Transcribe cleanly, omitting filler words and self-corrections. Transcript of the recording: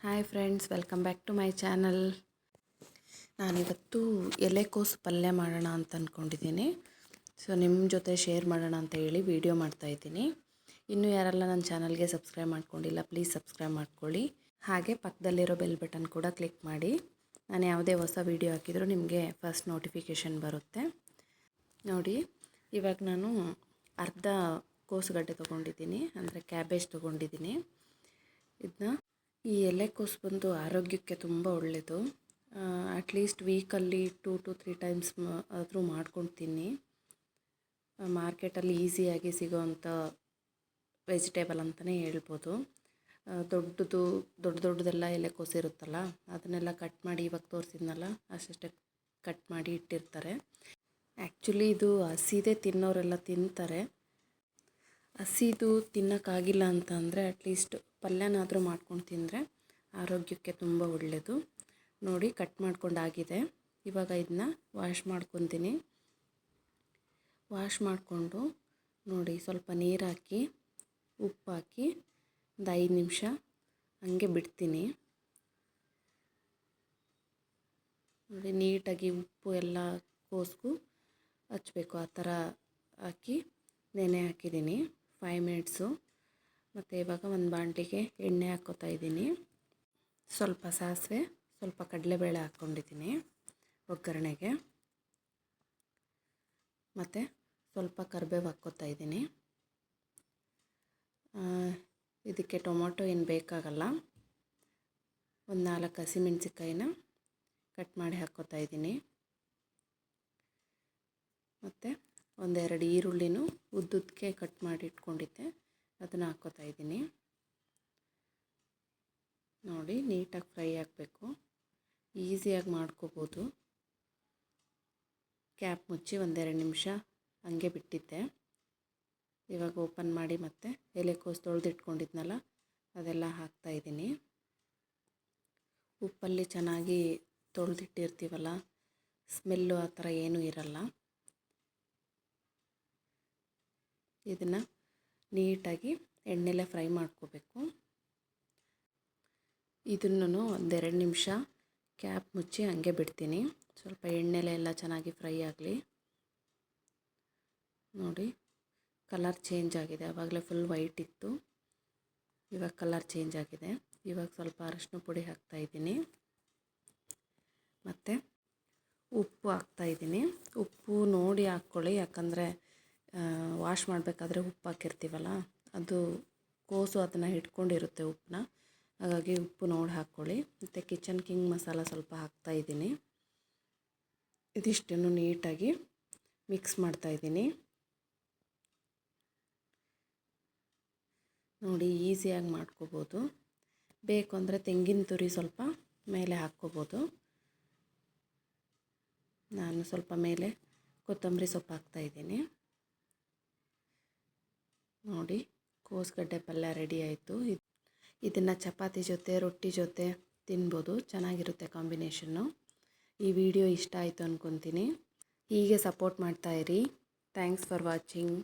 Hi friends, welcome back to my channel. ನಾನಿವತ್ತು ಎಲೆಕೋಸು ಪಲ್ಯ ಮಾಡೋಣ ಅಂತ ಅಂದ್ಕೊಂಡಿದ್ದೀನಿ. ಸೊ ನಿಮ್ಮ ಜೊತೆ ಶೇರ್ ಮಾಡೋಣ ಅಂತ ಹೇಳಿ ವಿಡಿಯೋ ಮಾಡ್ತಾಯಿದ್ದೀನಿ. ಇನ್ನೂ ಯಾರೆಲ್ಲ ನನ್ನ ಚಾನಲ್ಗೆ ಸಬ್ಸ್ಕ್ರೈಬ್ ಮಾಡ್ಕೊಂಡಿಲ್ಲ, ಪ್ಲೀಸ್ ಸಬ್ಸ್ಕ್ರೈಬ್ ಮಾಡ್ಕೊಳ್ಳಿ. ಹಾಗೆ ಪಕ್ಕದಲ್ಲಿರೋ ಬೆಲ್ ಬಟನ್ ಕೂಡ ಕ್ಲಿಕ್ ಮಾಡಿ. ನಾನು ಯಾವುದೇ ಹೊಸ ವಿಡಿಯೋ ಹಾಕಿದರೂ ನಿಮಗೆ ಫಸ್ಟ್ ನೋಟಿಫಿಕೇಷನ್ ಬರುತ್ತೆ. ನೋಡಿ, ಇವಾಗ ನಾನು ಅರ್ಧ ಕೋಸುಗಡ್ಡೆ ತೊಗೊಂಡಿದ್ದೀನಿ, ಅಂದರೆ ಕ್ಯಾಬೇಜ್ ತೊಗೊಂಡಿದ್ದೀನಿ. ಇದನ್ನ ಈ ಎಲೆಕೋಸು ಬಂದು ಆರೋಗ್ಯಕ್ಕೆ ತುಂಬ ಒಳ್ಳೆಯದು. ಅಟ್ಲೀಸ್ಟ್ ವೀಕಲ್ಲಿ 2 to 3 ಟೈಮ್ಸ್ ಆದರೂ ಮಾಡ್ಕೊಂಡು ತಿನ್ನಿ. ಮಾರ್ಕೆಟಲ್ಲಿ ಈಸಿಯಾಗಿ ಸಿಗೋವಂಥ ವೆಜಿಟೇಬಲ್ ಅಂತಲೇ ಹೇಳ್ಬೋದು. ದೊಡ್ಡದೆಲ್ಲ ಎಲೆಕೋಸು ಇರುತ್ತಲ್ಲ, ಅದನ್ನೆಲ್ಲ ಕಟ್ ಮಾಡಿ ಇವಾಗ ತೋರಿಸಿದ್ನಲ್ಲ ಅಷ್ಟೇ ಕಟ್ ಮಾಡಿ ಇಟ್ಟಿರ್ತಾರೆ. ಆ್ಯಕ್ಚುಲಿ ಇದು ಹಸಿದೇ ತಿನ್ನೋರೆಲ್ಲ ತಿಂತಾರೆ. ಹಸಿದು ತಿನ್ನೋಕ್ಕಾಗಿಲ್ಲ ಅಂತ ಅಂದರೆ ಅಟ್ಲೀಸ್ಟ್ ಪಲ್ಯನಾದರೂ ಮಾಡ್ಕೊಂಡು ತಿಂದರೆ ಆರೋಗ್ಯಕ್ಕೆ ತುಂಬ ಒಳ್ಳೆಯದು. ನೋಡಿ, ಕಟ್ ಮಾಡ್ಕೊಂಡಾಗಿದೆ. ಇವಾಗ ಇದನ್ನ ವಾಶ್ ಮಾಡ್ಕೊತೀನಿ. ವಾಶ್ ಮಾಡಿಕೊಂಡು ನೋಡಿ, ಸ್ವಲ್ಪ ನೀರು ಹಾಕಿ ಉಪ್ಪು ಹಾಕಿ ಒಂದು 5 ನಿಮಿಷ ಹಂಗೆ ಬಿಡ್ತೀನಿ. ನೋಡಿ, ನೀಟಾಗಿ ಉಪ್ಪು ಎಲ್ಲ ಕೋಸ್ಗೂ ಹಚ್ಚಬೇಕು, ಆ ಥರ ಹಾಕಿ ನೆನೆ ಹಾಕಿದ್ದೀನಿ 5 ಮಿನಿಟ್ಸು. ಮತ್ತು ಇವಾಗ ಒಂದು ಬಾಣಲಿಗೆ ಎಣ್ಣೆ ಹಾಕ್ಕೋತಾ ಇದ್ದೀನಿ. ಸ್ವಲ್ಪ ಸಾಸಿವೆ, ಸ್ವಲ್ಪ ಕಡಲೆಬೇಳೆ ಹಾಕ್ಕೊಂಡಿದ್ದೀನಿ ಒಗ್ಗರಣೆಗೆ. ಮತ್ತು ಸ್ವಲ್ಪ ಕರಿಬೇವು ಹಾಕ್ಕೋತಾ ಇದ್ದೀನಿ. ಇದಕ್ಕೆ ಟೊಮೊಟೊ ಏನು ಬೇಕಾಗಲ್ಲ. ಒಂದು 4 ಹಸಿಮೆಣ್ಸಿಕಾಯಿನ ಕಟ್ ಮಾಡಿ ಹಾಕ್ಕೋತಾ ಇದ್ದೀನಿ. ಮತ್ತು 1-2 ಈರುಳ್ಳಿನೂ ಉದ್ದುದಕ್ಕೆ ಕಟ್ ಮಾಡಿ ಇಟ್ಕೊಂಡಿದ್ದೆ, ಅದನ್ನು ಹಾಕ್ಕೋತಾ ಇದ್ದೀನಿ. ನೋಡಿ, ನೀಟಾಗಿ ಫ್ರೈ ಆಗಬೇಕು. ಈಸಿಯಾಗಿ ಮಾಡ್ಕೋಬೋದು. ಕ್ಯಾಪ್ ಮುಚ್ಚಿ 1-2 ನಿಮಿಷ ಹಂಗೆ ಬಿಟ್ಟಿದ್ದೆ. ಇವಾಗ ಓಪನ್ ಮಾಡಿ ಮತ್ತೆ ಎಲೆಕೋಸು ತೊಳೆದಿಟ್ಕೊಂಡಿದ್ನಲ್ಲ ಅದೆಲ್ಲ ಹಾಕ್ತಾಯಿದ್ದೀನಿ. ಉಪ್ಪಲ್ಲಿ ಚೆನ್ನಾಗಿ ತೊಳೆದಿಟ್ಟಿರ್ತೀವಲ್ಲ, ಸ್ಮೆಲ್ಲು ಆ ಥರ ಏನೂ ಇರಲ್ಲ. ಇದನ್ನು ನೀಟಾಗಿ ಎಣ್ಣೆಲೆ ಫ್ರೈ ಮಾಡ್ಕೋಬೇಕು. ಇದನ್ನು 1-2 ನಿಮಿಷ ಕ್ಯಾಪ್ ಮುಚ್ಚಿ ಹಂಗೆ ಬಿಡ್ತೀನಿ, ಸ್ವಲ್ಪ ಎಣ್ಣೆಲೆ ಎಲ್ಲ ಚೆನ್ನಾಗಿ ಫ್ರೈ ಆಗಲಿ. ನೋಡಿ, ಕಲರ್ ಚೇಂಜ್ ಆಗಿದೆ. ಆವಾಗಲೇ ಫುಲ್ ವೈಟ್ ಇತ್ತು, ಇವಾಗ ಕಲರ್ ಚೇಂಜ್ ಆಗಿದೆ. ಇವಾಗ ಸ್ವಲ್ಪ ಅರಶಿನ ಪುಡಿ ಹಾಕ್ತಾಯಿದ್ದೀನಿ. ಮತ್ತು ಉಪ್ಪು ಹಾಕ್ತಾಯಿದ್ದೀನಿ. ಉಪ್ಪು ನೋಡಿ ಹಾಕ್ಕೊಳ್ಳಿ, ಯಾಕಂದರೆ ವಾಶ್ ಮಾಡಬೇಕಾದ್ರೆ ಉಪ್ಪು ಹಾಕಿರ್ತೀವಲ್ಲ, ಅದು ಕೋಸು ಅದನ್ನು ಹಿಡ್ಕೊಂಡಿರುತ್ತೆ ಉಪ್ಪನ್ನ. ಹಾಗಾಗಿ ಉಪ್ಪು ನೋಡಿ ಹಾಕ್ಕೊಳ್ಳಿ. ಮತ್ತು ಕಿಚನ್ ಕಿಂಗ್ ಮಸಾಲ ಸ್ವಲ್ಪ ಹಾಕ್ತಾಯಿದ್ದೀನಿ. ಇದಿಷ್ಟನ್ನು ನೀಟಾಗಿ ಮಿಕ್ಸ್ ಮಾಡ್ತಾಯಿದ್ದೀನಿ. ನೋಡಿ, ಈಸಿಯಾಗಿ ಮಾಡ್ಕೋಬೋದು. ಬೇಕು ಅಂದರೆ ತೆಂಗಿನ ತುರಿ ಸ್ವಲ್ಪ ಮೇಲೆ ಹಾಕ್ಕೋಬೋದು. ನಾನು ಸ್ವಲ್ಪ ಮೇಲೆ ಕೊತ್ತಂಬರಿ ಸೊಪ್ಪು ಹಾಕ್ತಾಯಿದ್ದೀನಿ. ನೋಡಿ, ಕೋಸುಗಡ್ಡೆ ಪಲ್ಯ ರೆಡಿ ಆಯಿತು. ಇದನ್ನು ಚಪಾತಿ ಜೊತೆ, ರೊಟ್ಟಿ ಜೊತೆ ತಿನ್ಬೋದು, ಚೆನ್ನಾಗಿರುತ್ತೆ ಕಾಂಬಿನೇಷನ್ನು. ಈ ವಿಡಿಯೋ ಇಷ್ಟ ಆಯಿತು ಅಂದ್ಕೊತೀನಿ. ಹೀಗೆ ಸಪೋರ್ಟ್ ಮಾಡ್ತಾಯಿರಿ. Thanks for watching.